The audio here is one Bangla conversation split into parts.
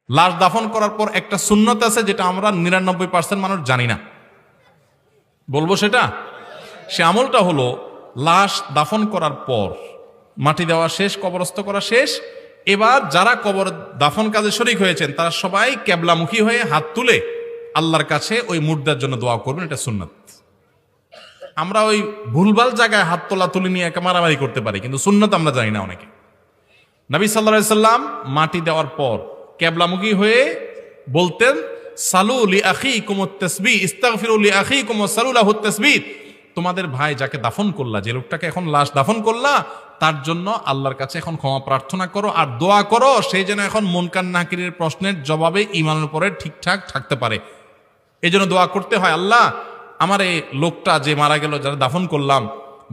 লাশ দাফন করার পর একটা সুন্নত আছে যেটা আমরা 99% মানুষ জানি না, বলবো সেটা। সে আমলটা হলো, লাশ দাফন করার পর মাটি দেওয়া শেষ, কবরস্থ করা শেষ, এবার যারা কবর দাফন কাজে শরীক হয়েছেন তারা সবাই কেবলামুখী হয়ে হাত তুলে আল্লাহর কাছে ওই মুর্দার জন্য দোয়া করবেন, এটা সুন্নাত। আমরা ওই ভুলভাল জায়গায় হাত তোলা তুলি নিয়ে একা মারামারি করতে পারি, কিন্তু সুন্নাত আমরা জানি না অনেকে। নবী সাল্লাল্লাহু আলাইহি সাল্লাম মাটি দেওয়ার পর কেবলামুখী হয়ে বলতেন, সালু লি আখিকুমুত তাসবিহ, ইস্তাগফিরু লি আখিকুম ওয়া সালু লাহুত তাসবিহ। তোমাদের ভাই যাকে দাফন করলা, যে লোকটাকে এখন লাশ দাফন করলা, তার জন্য আল্লাহর কাছে এখন ক্ষমা প্রার্থনা করো আর দোয়া করো সেই যেন এখন মুনকার নাকিরের প্রশ্নের জবাবে ঈমানের উপরে ঠিকঠাক থাকতে পারে। এই জন্য দোয়া করতে হয়, আল্লাহ আমার এই লোকটা যে মারা গেল, যারা দাফন করলাম,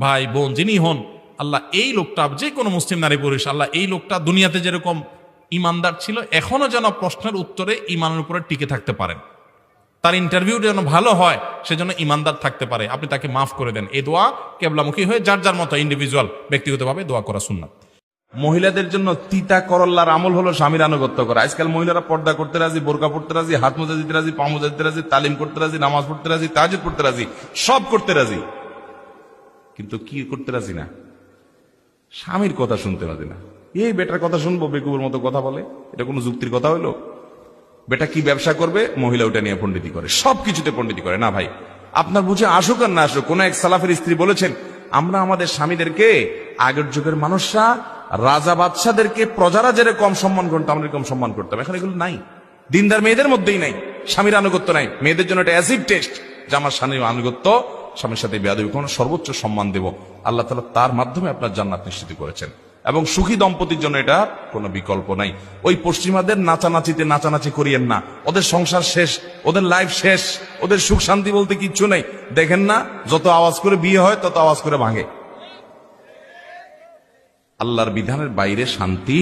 ভাই বোন যিনি হন, আল্লাহ এই লোকটা, যে কোনো মুসলিম নারী পুরুষ, আল্লাহ এই লোকটা দুনিয়াতে যেরকম ইমানদার ছিল এখনো যেন প্রশ্নের উত্তরে ইমানের উপরে টিকে থাকতে পারেন, তার ইন্টারভিউ যেন ভালো হয়, সেজন্য ইমানদার থাকতে পারে, আপনি তাকে মাফ করে দেন। এই দোয়া কেবলামুখী হয়ে যার যার মতো ইন্ডিভিজুয়াল ব্যক্তিগতভাবে দোয়া করা সুন্নাত। মহিলাদের জন্য তিতা করল্লার আমল হলো স্বামীর আনুগত্য করা। আজকাল মহিলারা পর্দা করতে রাজি, বোরকা পড়তে রাজি, হাত মোজা দিতে রাজি, পা মোজা দিতে রাজি, তালিম করতে রাজি, নামাজ পড়তে রাজি, তাহাজ্জুদ পড়তে রাজি, সব করতে রাজি, কিন্তু কি করতে রাজি না? স্বামীর কথা শুনতে রাজি না। এই বেটার কথা শুনবো, বেকুবের মতো কথা বলে, এটা কোনো যুক্তির কথা হইলো? বেটা কি ব্যবসা করবে, মহিলা ওটা নিয়ে পণ্ডিতি করে, সবকিছুতে পণ্ডিতি করে। না ভাই, আপনার বুঝে আসুক আর না আসুক, কোন এক সালাফের স্ত্রী বলেছেন, আমরা আমাদের স্বামীদেরকে, আগের যুগের মানুষরা রাজা বাদশাদেরকে প্রজারা যেরকম সম্মান করতাম আমরা এরকম সম্মান করতাম। এখন এগুলো নাই, দিনদার মেয়েদের মধ্যেই নাই, স্বামীর আনুগত্য নাই। মেয়েদের জন্য এটা অ্যাসিড টেস্ট যে আমার স্বামীর আনুগত্য, স্বামীর সাথে বেয়াদবি কোন, সর্বোচ্চ সম্মান দেব। আল্লাহ তাআলা তার মাধ্যমে আপনার জান্নাত নিশ্চিত করেছেন, এবং সুখী দম্পতির জন্য এটা কোনো বিকল্প নাই। ওই পশ্চিমাদের নাচানাচিতে নাচানাচি করিয়েন না, ওদের সংসার শেষ, ওদের লাইফ শেষ, ওদের সুখ শান্তি বলতে কিচ্ছু নেই। দেখেন না, যত আওয়াজ করে বিয়ে হয় তত আওয়াজ করে ভাঙে। আল্লাহর বিধানের বাইরে শান্তি